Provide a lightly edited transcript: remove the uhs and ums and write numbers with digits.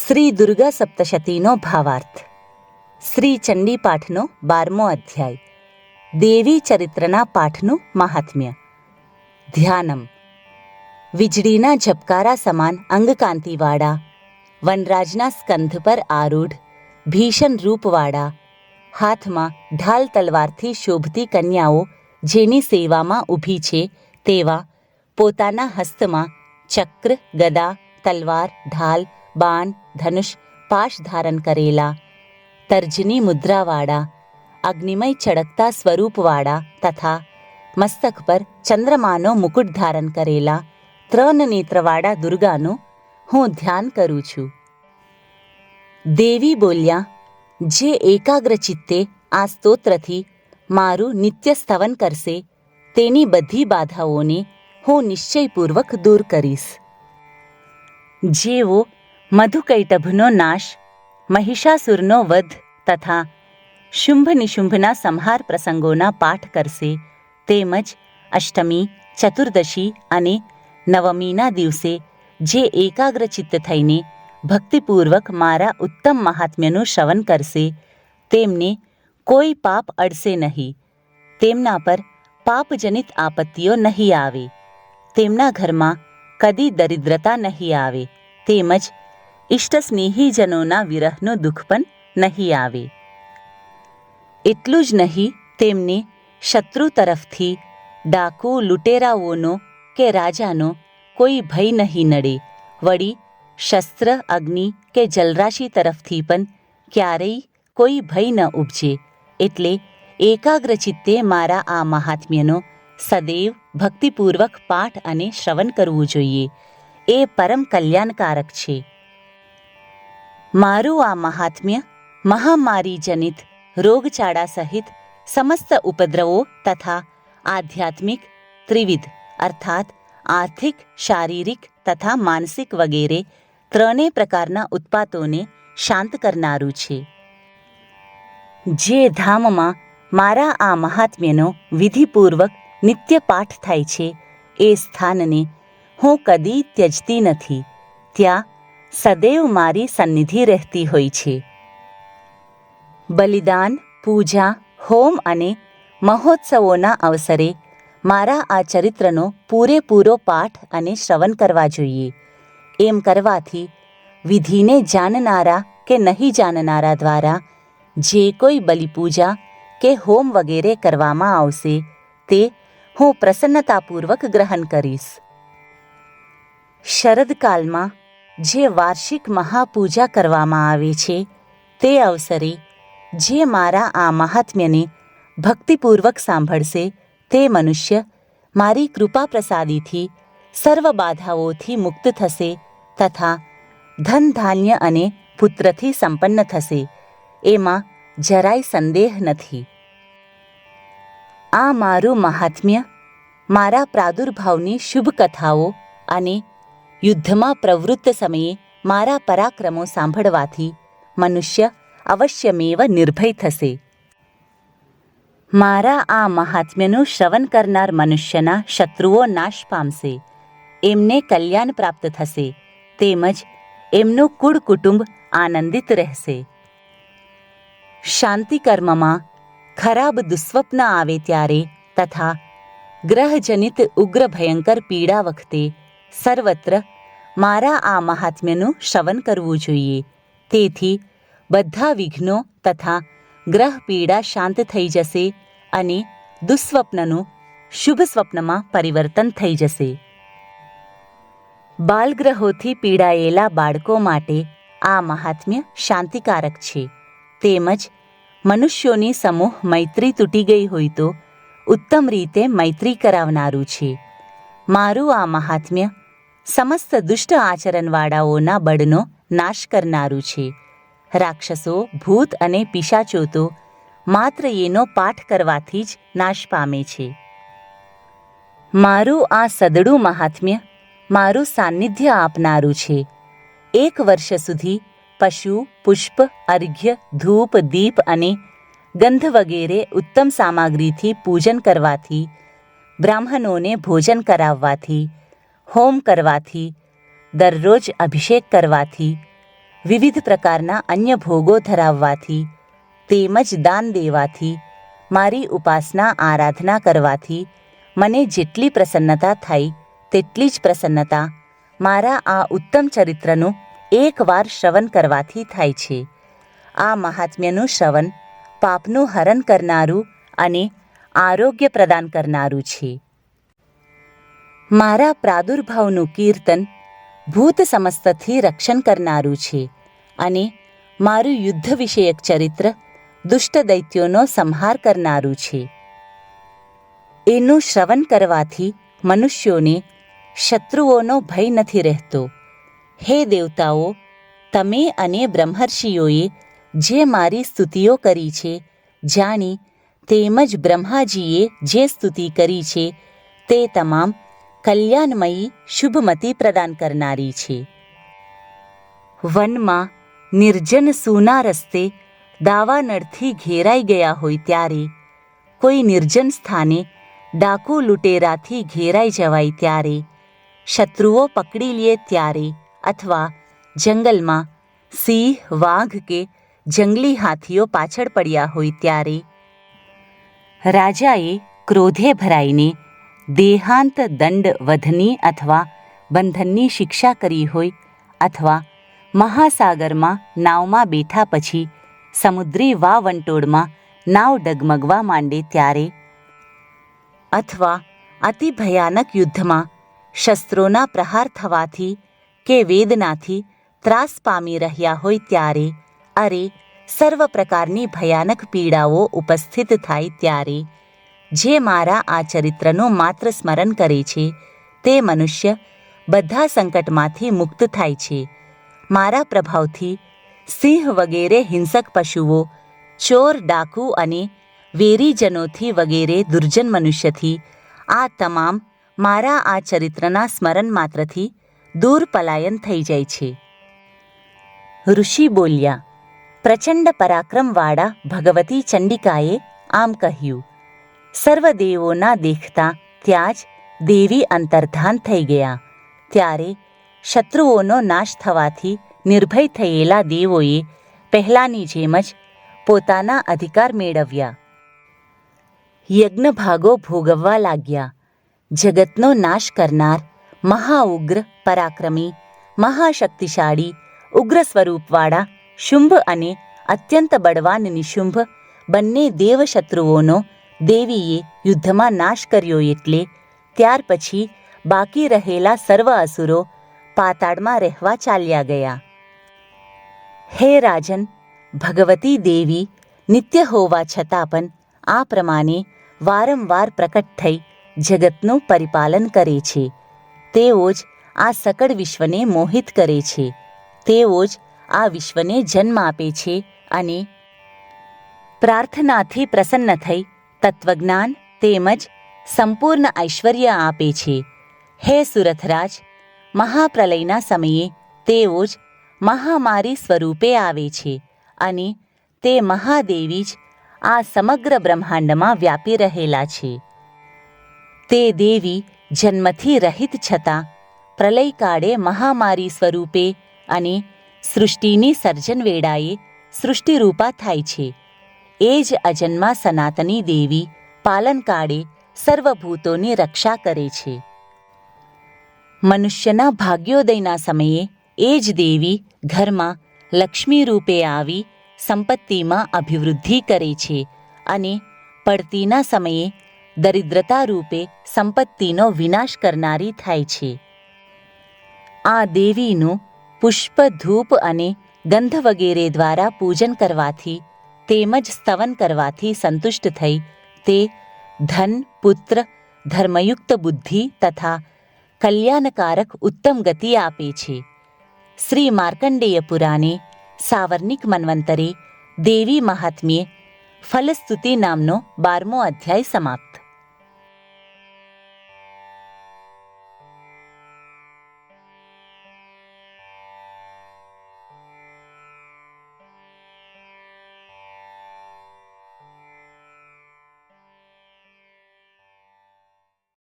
શ્રી દુર્ગા સપ્તશતીનો ભાવાર્થ. શ્રી ચંડી પાઠનો 12મો અધ્યાય. દેવી ચરિત્રના પાઠનું મહાત્મ્ય. ધ્યાનમ. વીજળીના ઝબકારા સમાન અંગકાંતિવાળા, વનરાજના સ્કંધ પર આરૂઢ, ભીષણ રૂપવાળા, હાથમાં ઢાલ તલવારથી શોભતી કન્યાઓ જેની સેવામાં ઊભી છે તેવા પોતાના હસ્તમાં ચક્ર, ગદા, તલવાર, ઢાલ, બાણ, ધનુષ, પાશ ધારણ કરેલા, તર્જની મુદ્રાવાળા, અગ્નિમય ચળકતા સ્વરૂપવાળા તથા મસ્તક પર ચંદ્રમાનો મુકુટ ધારણ કરેલા ત્રણ નેત્રવાળા દુર્ગાનું હું ધ્યાન કરું છું. દેવી બોલ્યા, જે એકાગ્ર ચિત્તે આ સ્તોત્રથી મારું નિત્ય સ્તવન કરશે તેની બધી બાધાઓને હું નિશ્ચયપૂર્વક દૂર કરીશ. જેવો મધુકૈટભનો નાશ, મહિષાસુરનો વધ તથા શુંભ નિશુંભના સંહાર પ્રસંગોના પાઠ કરશે, તેમજ અષ્ટમી, ચતુર્દશી અને નવમીના દિવસે જે એકાગ્રચિત્ત થઈને ભક્તિપૂર્વક મારા ઉત્તમ મહાત્મ્યનું શ્રવણ કરશે તેમને કોઈ પાપ અડશે નહીં, તેમના પર પાપજનિત આપત્તિઓ નહીં આવે, તેમના ઘરમાં કદી દરિદ્રતા નહીં આવે, તેમજ ઇષ્ટસ્નેહીજનોના વિરહનું દુઃખ પણ નહીં આવે. એટલું જ નહીં, તેમને શત્રુ તરફથી ડાકુ, લૂંટેરાઓનો કે રાજાનો કોઈ ભય નહીં નડે, વળી શસ્ત્ર, અગ્નિ કે જલરાશિ તરફથી પણ ક્યારેય કોઈ ભય ન ઉપજે. એટલે એકાગ્રચિત્તે મારા આ મહાત્મ્યનો સદૈવ ભક્તિપૂર્વક પાઠ અને શ્રવણ કરવું જોઈએ. એ પરમ કલ્યાણકારક છે. મારું આ મહાત્મ્ય મહામારી જનિત રોગચાળા સહિત સમસ્ત ઉપદ્રવો તથા આધ્યાત્મિક, ત્રિવિધ અર્થાત આર્થિક, શારીરિક તથા માનસિક વગેરે ત્રણેય પ્રકારના ઉત્પાતોને શાંત કરનારું છે. જે ધામમાં મારા આ મહાત્મ્યનો વિધિપૂર્વક નિત્ય પાઠ થાય છે એ સ્થાનને હું કદી ત્યજતી નથી, ત્યાં સદૈવ મારી સન્નિધિ રહેતી હોય છે. બલિદાન, પૂજા, હોમ અને મહોત્સવોના અવસરે મારા આ ચરિત્રનો પૂરેપૂરો પાઠ અને શ્રવણ કરવા જોઈએ. એમ કરવાથી વિધિને જાણનારા કે નહીં જાણનારા દ્વારા જે કોઈ બલિપૂજા કે હોમ વગેરે કરવામાં આવશે તે હું પ્રસન્નતાપૂર્વક ગ્રહણ કરીશ. શરદકાલમાં જે વાર્ષિક મહાપૂજા કરવામાં આવે છે તે અવસરે જે મારા આ મહાત્મ્યને ભક્તિપૂર્વક સાંભળશે તે મનુષ્ય મારી કૃપા પ્રસાદીથી સર્વ બાધાઓથી મુક્ત થશે તથા ધન, ધાન્ય અને પુત્રથી સંપન્ન થશે, એમાં જરાય સંદેહ નથી. આ મારું મહાત્મ્ય મારા પ્રાદુર્ભાવની શુભ કથાઓ અને યુદ્ધમાં પ્રવૃત્ત સમયે મારા પરાક્રમો સાંભળવાથી મનુષ્ય અવશ્યમેવ નિર્ભય થશે. મારા આ મહાત્મ્યનું શ્રવણ કરનાર મનુષ્યના શત્રુઓ નાશ પામશે, એમને કલ્યાણ પ્રાપ્ત થશે, તેમજ એમનું કુળ કુટુંબ આનંદિત રહેશે. શાંતિકર્મમાં ખરાબ દુસ્વપ્ન આવે ત્યારે તથા ગ્રહજનિત ઉગ્ર ભયંકર પીડા વખતે સર્વત્ર મારા આ મહાત્મ્યનું શ્રવણ કરવું જોઈએ. તેથી બધા વિઘ્નો તથા ગ્રહ પીડા શાંત થઈ જશે અને દુસ્વપ્નનું શુભ સ્વપ્નમાં પરિવર્તન થઈ જશે. બાલગ્રહોથી પીડાયેલા બાળકો માટે આ મહાત્મ્ય શાંતિકારક છે. તેમજ મનુષ્યોની સમૂહ મૈત્રી તૂટી ગઈ હોય તો ઉત્તમ રીતે મૈત્રી કરાવનારું છે. મારું આ મહાત્મ્ય સમસ્ત દુષ્ટ આચરણવાળાઓના બળનો નાશ કરનારું છે. રાક્ષસો, ભૂત અને પિશાચો તો માત્ર એનો પાઠ કરવાથી જ નાશ પામે છે. મારું આ સદડું મહાત્મ્ય મારું સાન્નિધ્ય આપનારું છે. 1 વર્ષ સુધી પશુ, પુષ્પ, અર્ઘ્ય, ધૂપ, દીપ અને ગંધ વગેરે ઉત્તમ સામગ્રીથી પૂજન કરવાથી, બ્રાહ્મણોને ભોજન કરાવવાથી, હોમ કરવાથી, દરરોજ અભિષેક કરવાથી, વિવિધ પ્રકારના અન્ય ભોગો ધરાવવાથી તેમજ દાન દેવાથી, મારી ઉપાસના આરાધના કરવાથી મને જેટલી પ્રસન્નતા થઈ તેટલી જ પ્રસન્નતા મારા આ ઉત્તમ ચરિત્રનું એકવાર શ્રવણ કરવાથી થાય છે. આ મહાત્મ્યનું શ્રવણ પાપનું હરણ કરનારું અને આરોગ્ય પ્રદાન કરનારું છે. મારા પ્રાદુર્ભાવનું કીર્તન ભૂત સમસ્તથી રક્ષણ કરનારું છે અને મારું યુદ્ધ વિષયક ચરિત્ર દુષ્ટ દૈત્યોનો સંહાર કરનારું છે. એનું શ્રવણ કરવાથી મનુષ્યોને શત્રુઓનો ભય નથી રહેતો. હે દેવતાઓ, તમે અને બ્રહ્મર્ષિઓએ જે મારી સ્તુતિઓ કરી છે જાણી તેમજ બ્રહ્માજીએ જે સ્તુતિ કરી છે તે તમામ કલ્યાણમયી શુભમતી પ્રદાન કરનારી છે. વનમાં નિર્જન સૂના રસ્તે દાવાનળથી ઘેરાઈ ગયા હોય ત્યારે, કોઈ નિર્જન સ્થાને ડાકુ લૂંટેરાથી ઘેરાઈ જવાય ત્યારે, શત્રુઓ પકડી લે ત્યારે અથવા જંગલમાં સિંહ, વાઘ કે જંગલી હાથીઓ પાછળ પડ્યા હોય ત્યારે રાજાએ ક્રોધે ભરાઈને દેહાંત દંડ વધની અથવા બંધનની શિક્ષા કરી હોય અથવા મહાસાગરમાં નાવમાં બેઠા પછી સમુદ્રી વાવંટોળમાં નાવ ડગમગવા માંડે ત્યારે અથવા અતિ ભયાનક યુદ્ધમાં શસ્ત્રોના પ્રહાર થવાથી કે વેદનાથી ત્રાસ પામી રહ્યા હોય ત્યારે, અરે સર્વ પ્રકારની ભયાનક પીડાઓ ઉપસ્થિત થાય ત્યારે જે મારા આ ચરિત્રનું માત્ર સ્મરણ કરે છે તે મનુષ્ય બધા સંકટમાંથી મુક્ત થાય છે. મારા પ્રભાવથી સિંહ વગેરે હિંસક પશુઓ, ચોર, ડાકુ અને વેરીજનોથી વગેરે દુર્જન મનુષ્યથી આ તમામ મારા આ ચરિત્રના સ્મરણ માત્રથી દૂર પલાયન થઈ જાય છે. ઋષિ બોલ્યા. પ્રચંડ પરાક્રમવાળા ભગવતી ચંડિકાએ આમ કહ્યું. સર્વદેવોના દેખતા ત્યાં જ દેવી અંતર્ધાન થઈ ગયા. ત્યારે શત્રુઓનો નાશ થવાથી નિર્ભય થયેલા દેવોએ પહેલાંની જેમ જ પોતાના અધિકાર મેળવ્યા. યજ્ઞભાગો ભોગવવા લાગ્યા. જગતનો નાશ કરનાર મહાઉગ્ર, પરાક્રમી, મહાશક્તિશાળી, ઉગ્ર સ્વરૂપવાળા શુંભ અને અત્યંત બળવાન નિશુંભ બંને દેવશત્રુઓનો દેવીએ યુદ્ધમાં નાશ કર્યો. એટલે ત્યાર પછી બાકી રહેલા સર્વ અસુરો પાતાળમાં રહેવા ચાલ્યા ગયા. હે રાજન, ભગવતી દેવી નિત્ય હોવા છતાં પણ આ પ્રમાણે વારંવાર પ્રકટ થઈ જગતનું પરિપાલન કરે છે. તેઓ જ આ સકળ વિશ્વને મોહિત કરે છે. તેઓ જ આ વિશ્વને જન્મ આપે છે અને પ્રાર્થનાથી પ્રસન્ન થઈ તત્વજ્ઞાન તેમજ સંપૂર્ણ ઐશ્વર્ય આપે છે. હે સુરથરાજ, મહાપ્રલયના સમયે તેઓ જ મહામારી સ્વરૂપે આવે છે અને તે મહાદેવી જ આ સમગ્ર બ્રહ્માંડમાં વ્યાપી રહેલા છે. તે દેવી જન્મથી રહિત છતાં પ્રલયકાળે મહામારી સ્વરૂપે અને સૃષ્ટિની સર્જન વેળાએ સૃષ્ટિરૂપા થાય છે. એ જ અજન્મા સનાતની દેવી પાલનકાળે સર્વભૂતોની રક્ષા કરે છે. મનુષ્યના ભાગ્યોદયના સમયે એ જ દેવી ઘરમાં લક્ષ્મી રૂપે આવી સંપત્તિમાં અભિવૃદ્ધિ કરે છે અને પડતીના સમયે દરિદ્રતા રૂપે સંપત્તિનો વિનાશ કરનારી થાય છે. આ દેવીનું પુષ્પ, ધૂપ અને ગંધ વગેરે દ્વારા પૂજન કરવાથી તેમજ સ્તવન કરવાથી સંતુષ્ટ થઈ તે ધન, પુત્ર, ધર્મયુક્ત બુદ્ધિ તથા કલ્યાણકારક ઉત્તમ ગતિ આપે છે. શ્રી માર્કંડેય પુરાણે સાવર્ણિક મન્વંતરે દેવી મહાત્મ્યે ફલસ્તુતિ નામનો 12મો અધ્યાય સમાપ્ત.